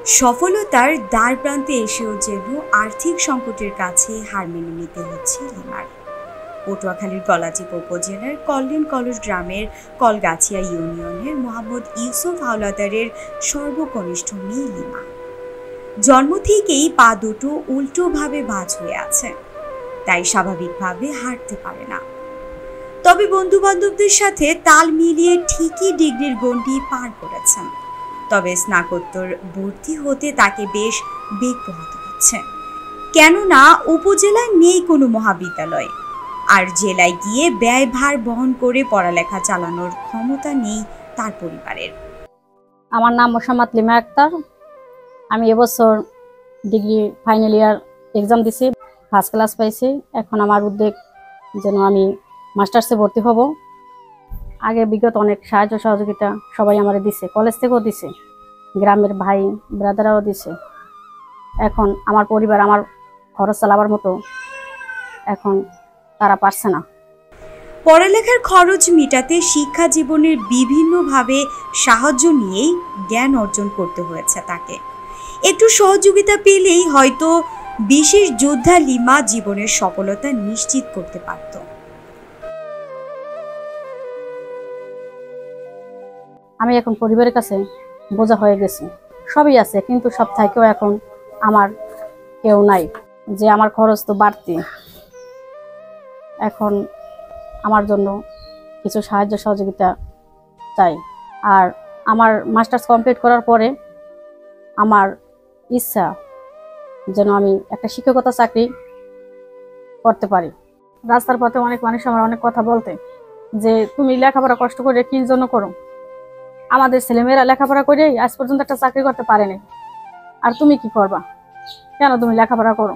সফলতার দ্বার প্রান্তে এসেও যেন আর্থিক সংকটের কাছে হার মেনে নিতে হচ্ছে লিমার। পটুয়াখালীর গলাচিপা উপজেলার কল্যাণ কলস গ্রামের কলগাছিয়া ইউনিয়নের মোহাম্মদ ইউসুফ হাওলাদারের সর্বকনিষ্ঠ মেয়ে লিমা। জন্ম থেকেই পা দুটো উল্টোভাবে ভাঁজ হয়ে আছে, তাই স্বাভাবিকভাবে হাঁটতে পারে না। তবে বন্ধু বান্ধবদের সাথে তাল মিলিয়ে ঠিকই ডিগ্রির গণ্ডি পার করেছেন। তবে স্নাতকোত্তর ভর্তি হতে তাকে বেশ বেগ পোহাতে হচ্ছে, কেননা উপজেলায় নেই কোনো মহাবিদ্যালয়, আর জেলায় গিয়ে ব্যয়ভার বহন করে পড়ালেখা চালানোর ক্ষমতা নেই তার পরিবারের। আমার নাম মোসাম্মদ লিমা আক্তার। আমি এবছর ডিগ্রি ফাইনাল ইয়ার এক্সাম দিছি, ফার্স্ট ক্লাস পাইছি। এখন আমার উদ্যোগ যেন আমি মাস্টার্সে ভর্তি হব। আগে বিগত অনেক সাহায্য সহযোগিতা সবাই আমারে দিছে, কলেজ থেকেও দিছে, গ্রামের ভাই ব্রাদারাও দিছে। এখন আমার পরিবার আমার খরচ চালাবার মতো এখন তারা পারছে না। পড়ালেখার খরচ মেটাতে শিক্ষা জীবনের বিভিন্নভাবে সাহায্য নিয়েই জ্ঞান অর্জন করতে হয়েছে তাকে। একটু সহযোগিতা পেলেই হয়তো বিশেষ যোদ্ধা লিমা জীবনের সফলতা নিশ্চিত করতে পারত। আমি এখন পরিবারের কাছে বোঝা হয়ে গেছি। সবই আছে, কিন্তু সব থেকেও এখন আমার কেউ নাই, যে আমার খরচ তো বাড়তি। এখন আমার জন্য কিছু সাহায্য সহযোগিতা চাই। আর আমার মাস্টার্স কমপ্লিট করার পরে আমার ইচ্ছা যেন আমি একটা শিক্ষকতা চাকরি করতে পারি। রাস্তার পথে অনেক মানুষ আমার অনেক কথা বলতে, যে তুমি লেখাপড়া কষ্ট করে কি জন্য করো? আমাদের ছেলেমেয়েরা লেখাপড়া করে আজ পর্যন্ত একটা চাকরি করতে পারেনি, আর তুমি কি করবা? কেন তুমি লেখাপড়া করো?